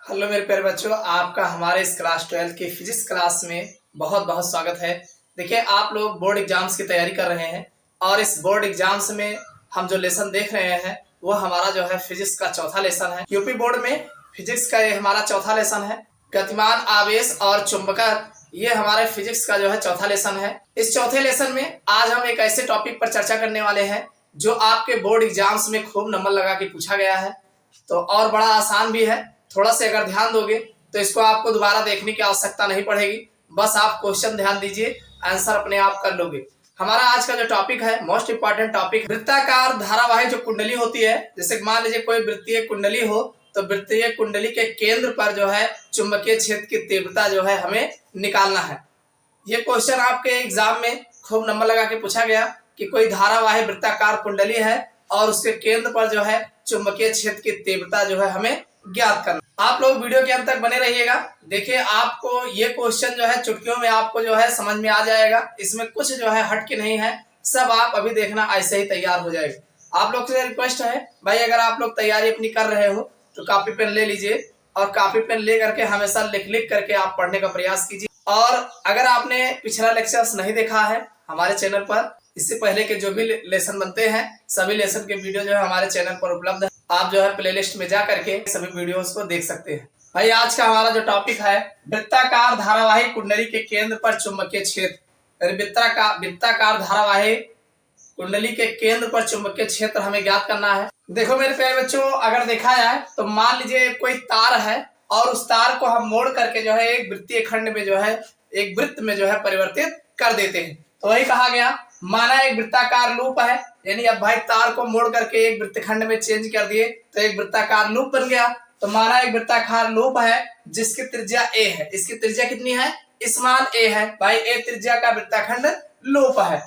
Hello मेरे प्यारे बच्चों, आपका हमारे इस क्लास 12 की फिजिक्स क्लास में बहुत बहुत स्वागत है। देखिए, आप लोग बोर्ड एग्जाम्स की तैयारी कर रहे हैं और इस बोर्ड एग्जाम्स में हम जो लेसन देख रहे हैं वो हमारा जो है फिजिक्स का चौथा लेसन है। यूपी बोर्ड में फिजिक्स का ये हमारा चौथा लेसन है। गतिमान, आवेश और चुंबकत्व, ये हमारे फिजिक्स का जो है चौथा लेसन है। इस चौथे लेसन में आज हम एक ऐसे टॉपिक पर चर्चा करने वाले हैं जो आपके बोर्ड एग्जाम्स में खूब नंबर लगा के पूछा गया है, तो और बड़ा आसान भी है। थोड़ा से अगर ध्यान दोगे तो इसको आपको दोबारा देखने की आवश्यकता नहीं पड़ेगी, बस आप क्वेश्चन ध्यान दीजिए, आंसर अपने आप कर लोगे। हमारा आज का जो टॉपिक है, मोस्ट इंपॉर्टेंट टॉपिक, वृत्ताकार धारावाही जो कुंडली होती है। जैसे मान लीजिए कोई वृत्तीय कुंडली हो, तो वृत्तीय कुंडली के केंद्र पर जो है चुंबकीय क्षेत्र की तीव्रता जो है हमें निकालना है। ये क्वेश्चन आपके एग्जाम में खूब नंबर लगा के पूछा गया कि कोई धारावाही वृत्ताकार कुंडली है और उसके केंद्र पर जो है चुंबकीय क्षेत्र की तीव्रता जो है हमें ज्ञात करना। आप लोग वीडियो के अंत तक बने रहिएगा। देखिए, आपको ये क्वेश्चन जो है चुटकियों में आपको जो है समझ में आ जाएगा। इसमें कुछ जो है हट के नहीं है, सब आप अभी देखना ऐसे ही तैयार हो जाएगा। आप लोग से रिक्वेस्ट है भाई, अगर आप लोग तैयारी अपनी कर रहे हो तो कॉपी पेन ले लीजिए और कॉपी पेन ले करके हमेशा लिख लिख करके आप पढ़ने का प्रयास कीजिए। और अगर आपने पिछला लेक्चर्स नहीं देखा है हमारे चैनल पर, इससे पहले के जो भी लेसन बनते हैं सभी लेसन के वीडियो जो है हमारे चैनल पर उपलब्ध है। आप जो है प्लेलिस्ट में जा करके सभी वीडियोस को देख सकते हैं। भाई, आज का हमारा जो टॉपिक है, वृत्ताकार धारावाही कुंडली के केंद्र पर चुंबकीय क्षेत्र। वृत्ताकार धारावाही कुंडली के केंद्र पर चुंबकीय क्षेत्र हमें ज्ञात करना है। देखो मेरे प्यारे बच्चों, अगर देखा जाए तो मान लीजिए कोई तार है और उस तार को हम मोड़ करके जो है एक वृत्तीय खंड में जो है एक वृत्त में जो है परिवर्तित कर देते हैं। तो वही कहा गया, माना एक वृत्ताकार लूप है, यानी अब भाई तार को मोड़ करके एक वृत्तखंड में चेंज कर दिए तो एक वृत्ताकार लूप बन गया। तो माना एक वृत्ताकार लूप है जिसकी त्रिज्या a है। इसकी त्रिज्या कितनी है? स्मॉल a है। भाई, a त्रिज्या का वृत्तखंड लूप है।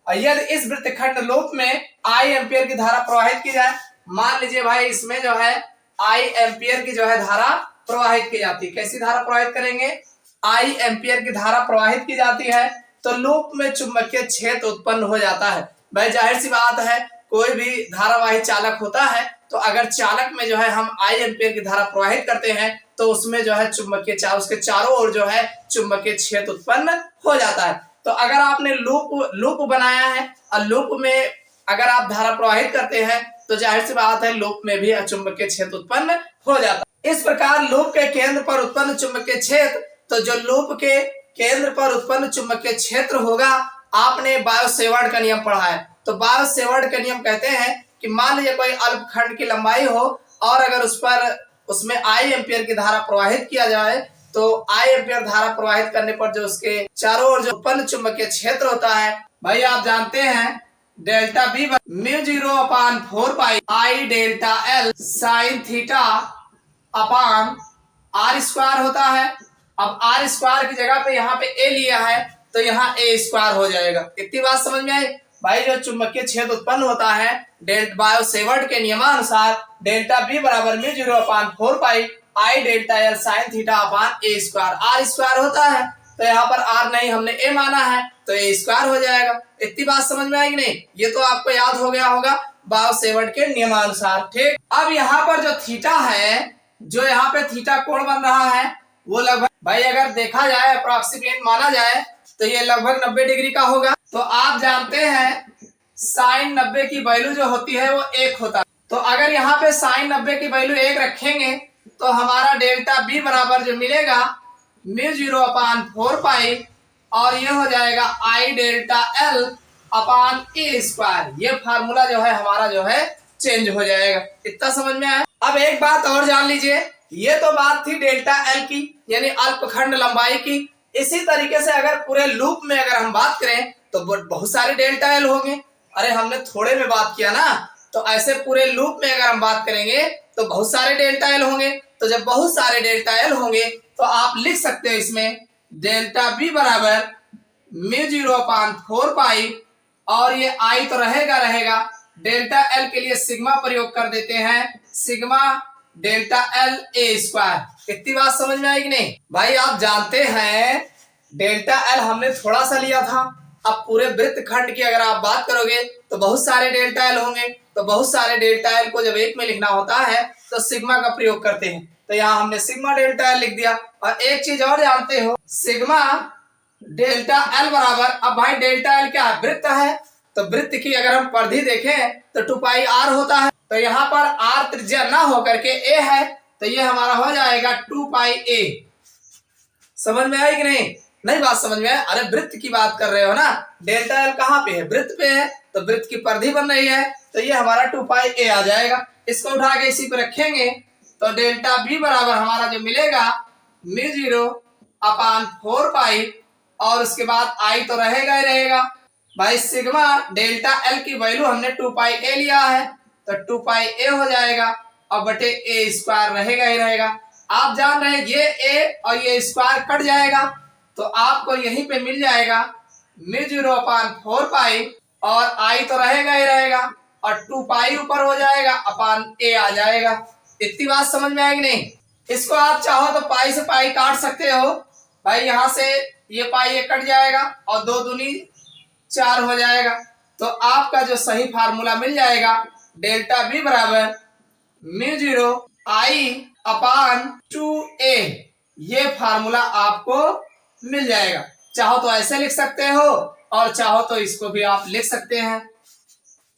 और यदि इस वृत्तखंड लूप में I एम्पियर की धारा प्रवाहित की जाए, मान लीजिए भाई इसमें जो है I एम्पियर की जो है धारा प्रवाहित की जाती है। कैसी धारा प्रवाहित करेंगे? I एम्पियर की धारा प्रवाहित की जाती है तो लूप में चुंबकीय क्षेत्र उत्पन्न हो जाता है। भाई, जाहिर सी बात है, कोई भी धारावाही चालक होता है तो अगर चालक में जो है हम I एम्पियर की धारा प्रवाहित करते हैं तो उसमें जो है उसके चारों ओर जो है चुंबकीय क्षेत्र उत्पन्न हो जाता है। तो अगर आपने लूप बनाया है और लूप में अगर आप धारा प्रवाहित करते हैं तो जाहिर सी बात है लूप में भी चुंबकीय क्षेत्र उत्पन्न हो जाता है। इस प्रकार लूप के केंद्र पर उत्पन्न चुंबकीय क्षेत्र, तो जो लूप के केंद्र पर उत्पन्न चुंबकीय क्षेत्र होगा, आपने बायो-सेवर्ट का नियम पढ़ा है। तो बायो-सेवर्ट का नियम कहते हैं कि मान लीजिए कोई अल्पखंड की लंबाई हो और अगर उसमें I एम्पियर की धारा प्रवाहित किया जाए तो I एम्पियर धारा प्रवाहित करने पर जो उसके चारों ओर जो उत्पन्न चुंबकीय क्षेत्र होता है, भाई आप जानते हैं delta B μ0/4 pi I delta L sine theta upon R square होता है। अब आर स्क्वायर की जगह पे यहाँ पे ए लिया है तो यहाँ ए स्क्वायर हो जाएगा। इतनी बात समझ में आई? भाई, जो चुंबकीय क्षेत्र उत्पन्न होता है बायो-सेवर्ट के नियमानुसार डेल्टा बी बराबर μ0/4 pi I delta L sine theta upon A square. R square होता है तो यहाँ पर आर नहीं, हमने ए माना है तो ए स्क्वायर हो जाएगा। इतनी बात समझ में आएगी नहीं? ये तो आपको याद हो गया होगा बायो-सेवर्ट के नियमानुसार। ठीक, अब यहाँ पर जो थीटा है, जो यहाँ पे थीटा कोण बन रहा है वो लगभग, भाई अगर देखा जाए अप्रोक्सीमेट माना जाए तो ये लगभग 90 डिग्री का होगा। तो आप जानते हैं साइन 90 की वैल्यू जो होती है वो 1 होता है। तो अगर यहाँ पे साइन 90 की वैल्यू 1 रखेंगे तो हमारा डेल्टा बी बराबर जो मिलेगा μ0/4 पाई और ये हो जाएगा I delta L upon A square. ये फार्मूला जो है हमारा जो है चेंज हो जाएगा। इतना समझ में आया? अब एक बात और जान लीजिए, ये तो बात थी डेल्टा एल की, यानी अल्पखंड लंबाई की। इसी तरीके से अगर पूरे लूप में अगर हम बात करें तो बहुत सारे डेल्टा एल होंगे। अरे हमने थोड़े में बात किया ना, तो ऐसे पूरे लूप में अगर हम बात करेंगे तो बहुत सारे डेल्टा एल होंगे। तो जब बहुत सारे डेल्टा एल होंगे तो आप लिख सकते हो इसमें डेल्टा बी बराबर μ0/4 पाई और ये आई तो रहेगा। डेल्टा एल के लिए सिग्मा प्रयोग कर देते हैं, sigma delta L A square. इतनी बात समझ में आएगी नहीं? भाई, आप जानते हैं डेल्टा एल हमने थोड़ा सा लिया था, अब पूरे वृत्त खंड की अगर आप बात करोगे तो बहुत सारे डेल्टा एल होंगे। तो बहुत सारे डेल्टा एल को जब एक में लिखना होता है तो सिग्मा का प्रयोग करते हैं। तो यहाँ हमने सिग्मा डेल्टा एल लिख दिया। और एक चीज और जानते हो, सिग्मा डेल्टा एल बराबर, अब भाई डेल्टा एल क्या है, वृत्त है, तो वृत्त की अगर हम परिधि देखें तो 2 पाई आर होता है। तो यहाँ पर आर त्रिज्या ना होकर के ए है, तो ये हमारा हो जाएगा 2 पाई ए। समझ में आई कि नहीं? नहीं बात समझ में आए? अरे वृत्त की बात कर रहे हो ना, डेल्टा एल कहाँ पे है, वृत्त पे है, तो वृत्त की परिधि बन रही है, तो ये हमारा 2 पाई ए आ जाएगा। इसको उठा के इसी पे रखेंगे तो डेल्टा बी बराबर हमारा जो मिलेगा μ0 अपान 4 पाई, और उसके बाद आई तो रहेगा ही रहेगा। भाई सिग्मा डेल्टा एल की वैल्यू हमने 2 पाई ए लिया है, तो 2 पाई ए हो जाएगा और बटे ए स्क्वायर रहेगा ही रहेगा। आप जान रहे हैं ये ए और ये स्क्वायर कट जाएगा, तो आपको यहीं पे मिल जाएगा μ0 अपान 4 पाई, और आई तो रहेगा ही रहेगा, और 2 पाई ऊपर हो जाएगा अपान ए आ जाएगा। इतनी बात समझ में आएगी नहीं? इसको आप चाहो तो पाई से पाई काट सकते हो भाई, यहाँ से ये पाई ये कट जाएगा और 2 दूनी 4 हो जाएगा। तो आपका जो सही फार्मूला मिल जाएगा डेल्टा बी बराबर μ0 आई अपान 2a, ये फार्मूला आपको मिल जाएगा। चाहो तो ऐसे लिख सकते हो और चाहो तो इसको भी आप लिख सकते हैं।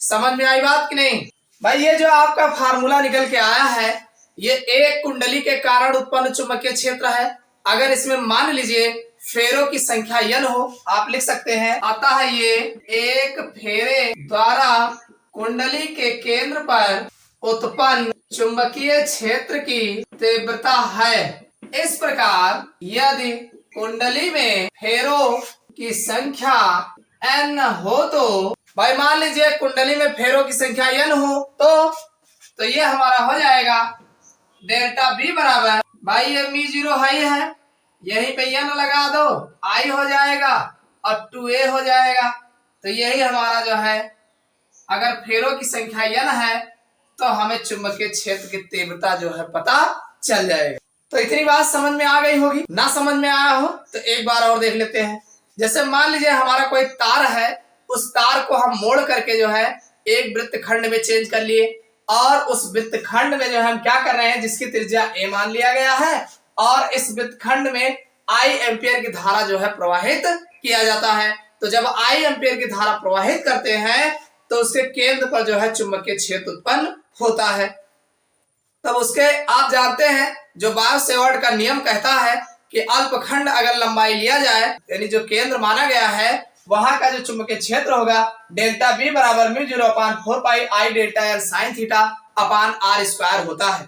समझ में आई बात कि नहीं? भाई ये जो आपका फार्मूला निकल के आया है, ये एक कुंडली के कारण उत्पन्न चुंबकीय क्षेत्र है। अगर इसमें मान लीजिए फेरों की संख्या n हो, आप लिख सकते हैं, आता है ये एक फेरे द्वारा कुंडली के केंद्र पर उत्पन्न चुंबकीय क्षेत्र की तीव्रता है। इस प्रकार यदि कुंडली में फेरों की संख्या n हो, तो भाई मान लीजिए कुंडली में फेरों की संख्या n हो, तो ये हमारा हो जाएगा डेल्टा बी बराबर, भाई ये μ0 हाई है, यहीं पे n लगा दो, आई हो जाएगा और 2a हो जाएगा। तो यही हमारा जो है, अगर फेरों की संख्या n है तो हमें चुंबकीय क्षेत्र की तीव्रता जो है पता चल जाएगा। तो इतनी बात समझ में आ गई होगी। ना समझ में आया हो तो एक बार और देख लेते हैं। जैसे मान लीजिए हमारा कोई तार है, उस तार को हम मोड़ करके जो है एक वृत्त खंड में चेंज कर लिए, और उस वृत्त खंड में जो है हम क्या कर रहे हैं, जिसकी त्रिज्या a मान लिया गया है, और इस वृत्त खंड में I एम्पियर की धारा जो है प्रवाहित किया जाता है। तो जब I एम्पियर की धारा प्रवाहित करते हैं तो उसके केंद्र पर जो है चुंबकीय क्षेत्र उत्पन्न होता है। तब उसके आप जानते हैं जो बायो-सेवर्ट का नियम कहता है कि अल्पखंड अगर लंबाई लिया जाए, यानी जो केंद्र माना गया है, वहां का जो चुंबकीय क्षेत्र होगा डेल्टा बी बराबर μ0 upon 4 pi I delta L sine theta upon R square होता है।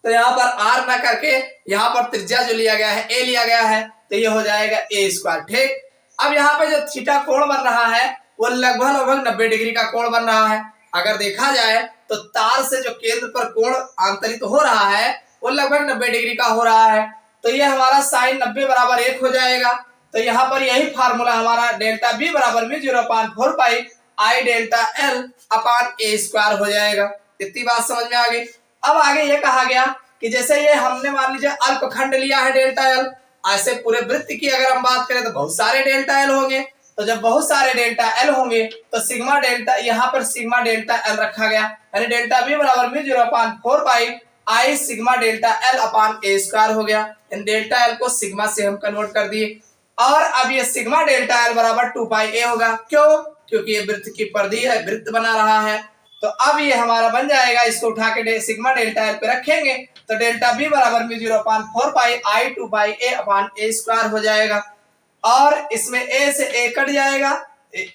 तो यहाँ पर आर ना करके यहाँ पर त्रिज्या जो लिया गया है ए लिया गया है, तो ये हो जाएगा ए स्क्वायर। ठीक, अब यहाँ पे जो थीटा कोण बन रहा है वो लगभग 90 डिग्री का कोण बन रहा है। अगर देखा जाए तो तार से जो केंद्र पर कोण आंतरित हो रहा है वो लगभग 90 डिग्री का हो रहा है। तो ये हमारा साइन 90 बराबर 1 हो जाएगा। तो यहाँ पर यही फार्मूला हमारा डेल्टा बी बराबर μ0 upon 4 pi I delta L upon A square हो जाएगा। इतनी बात समझ में आ गई। अब आगे ये कहा गया कि जैसे ये हमने मान लीजिए अल्पखंड लिया है डेल्टा एल, ऐसे पूरे वृत्त की अगर हम बात करें तो बहुत सारे डेल्टा एल होंगे। तो जब बहुत सारे डेल्टा एल होंगे तो सिग्मा डेल्टा, यहाँ पर सिग्मा डेल्टा एल रखा गया, यानी डेल्टा बी बराबर μ0 upon 4 pi I sigma delta L upon A square हो गया। इन डेल्टा एल को सिग्मा से हम कन्वर्ट कर दिए, और अब ये सिग्मा डेल्टा एल बराबर 2 पाई ए होगा। क्यों? क्योंकि ये वृत्त की परिधि है, वृत्त बना रहा है। तो अब ये हमारा बन जाएगा, इसको उठा के सिग्मा डेल्टा एल पे रखेंगे तो डेल्टा बी बराबर μ0 upon 4 pi I 2 pi A upon A square हो जाएगा। और इसमें ए से ए कट जाएगा,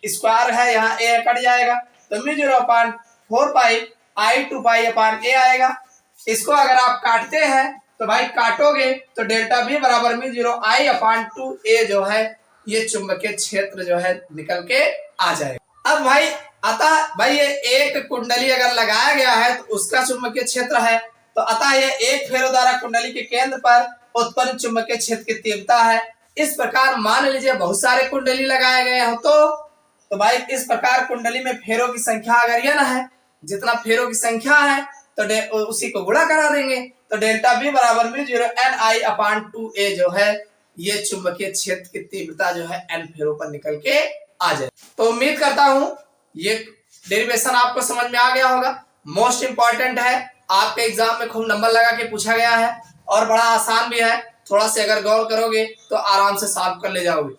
स्क्वायर है यहाँ, ए कट जाएगा, तो μ0 अपान 4 पाई आई 2 पाई अपान ए आएगा। इसको अगर आप काटते हैं तो भाई काटोगे तो डेल्टा बी बराबर μ0 आई अपान 2a जो है ये चुंबकीय क्षेत्र जो है निकल के आ जाएगा। अब भाई अतः भाई ये एक कुंडली अगर लगाया गया है तो उसका चुंबकीय क्षेत्र है, तो अतः ये एक फेरो द्वारा कुंडली के केंद्र पर उत्पन्न चुंबकीय क्षेत्र की तीव्रता है। इस प्रकार मान लीजिए बहुत सारे कुंडली लगाए गए हो तो भाई इस प्रकार कुंडली में फेरों की संख्या अगर यह है, जितना फेरों की संख्या है तो उसी को गुणा करा देंगे, तो डेल्टा बी बराबर μ0 एन आई अपान 2a जो है ये चुंबकीय क्षेत्र की तीव्रता जो है एन फेरों पर निकल के आ जाए। तो उम्मीद करता हूं ये डेरिवेशन आपको समझ में आ गया होगा। मोस्ट इंपॉर्टेंट है, आपके एग्जाम में खूब नंबर लगा के पूछा गया है और बड़ा आसान भी है। थोड़ा से अगर गौर करोगे तो आराम से सॉल्व कर ले जाओगे।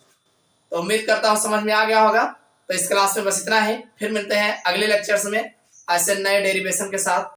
तो उम्मीद करता हूँ समझ में आ गया होगा। तो इस क्लास में बस इतना ही, फिर मिलते हैं अगले लेक्चर्स में ऐसे नए डेरिवेशन के साथ।